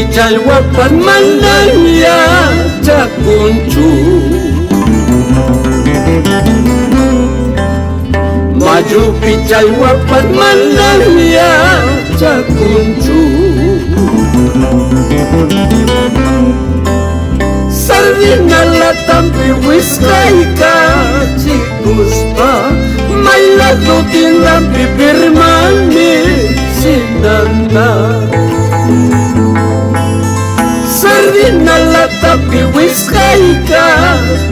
chalwapan mananya cakuncu maju chalwapan mananya cakuncu sardina latampi wiskaika cikuspa may lado tinang pipirmani sinanda sardina latampi wiskaika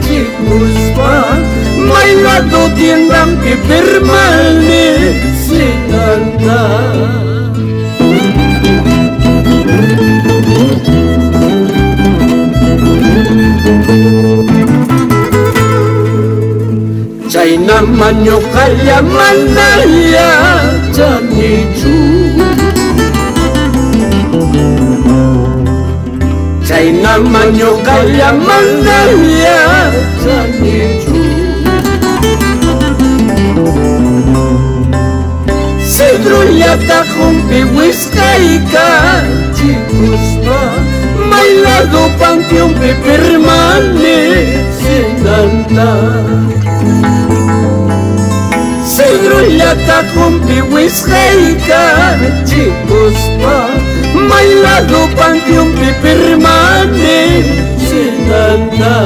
cikuspa may lado tinang pipirmani sinanda chay naman yung kayaman na yan nichu chay naman yung kayaman na yan nichu Cedro yata kumpi wiskaika cikuspa may lado pang yung pipirmani sinanda Cedro yata kumpi wiskaika cikuspa may lado pang yung pipirmani sinanda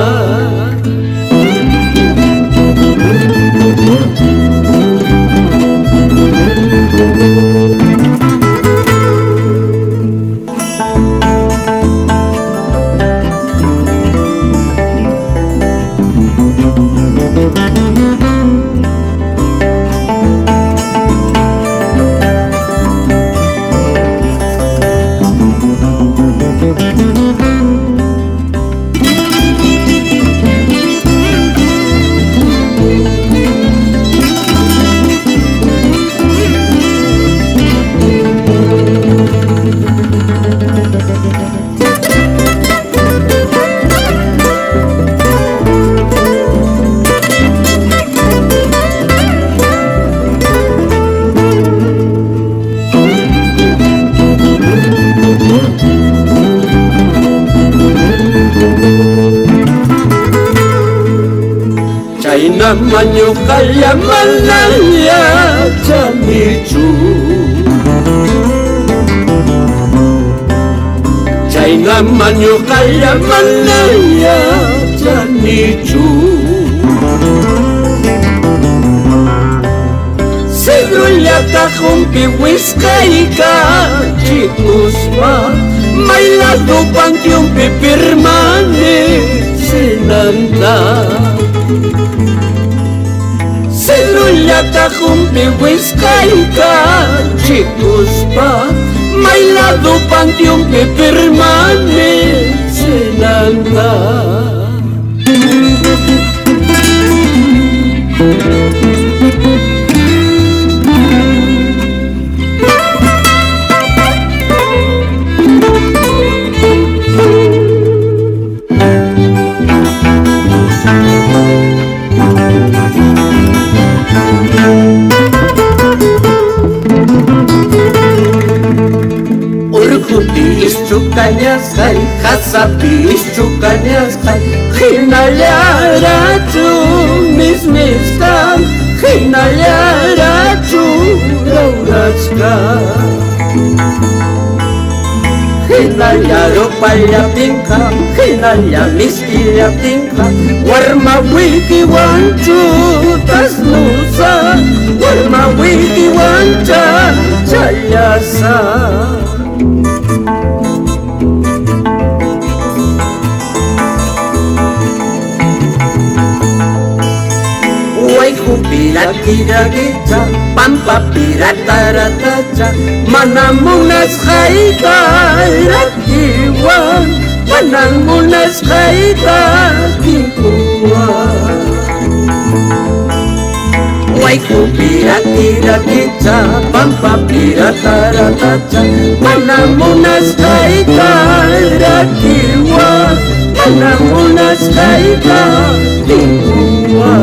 chay naman yung kayaman na yan nichu chay naman yung kayaman na yan nichu Cedro yata kumpi wiskaika cikuspa may lado pang yung pipirmani sinanda Cedro yata kumpi wiskaika cikuspa may lado pang yung pipirmani sinanda Istukanya skay, kasapi istukanya skay Hinayara tu mismiskan Hinayara tu rauraskan Hinayaro payatingka Hinaya miskiyap tingka Warma wiki wancu tas nusa Warma wiki wanca jayasa Pirat kira kita pampa pirata ratacha manamunas khaita ratiwan manamunas khaita tipuwa Wai ku pirat kira kita pampa pirata ratacha manamunas khaita ratiwan manamunas khaita tipuwa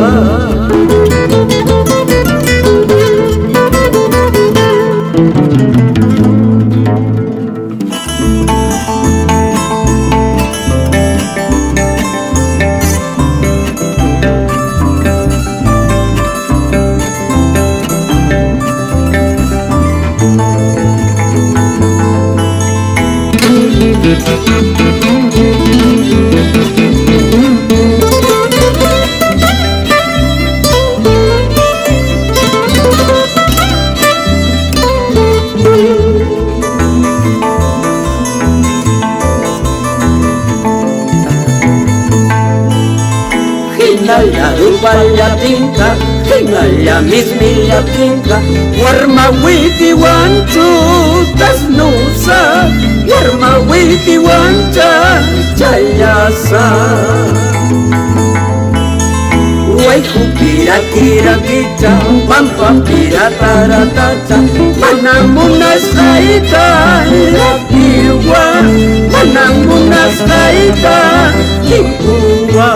Hinalla rupalla tinka, hinalla mismilla tinka, warma witi wanchu tasnusa, warma witi wancha chayasa. Waiku pira kira kita, pampa pira taratata, manamunas kaita lakiwa, manamunas kaita hikuwa.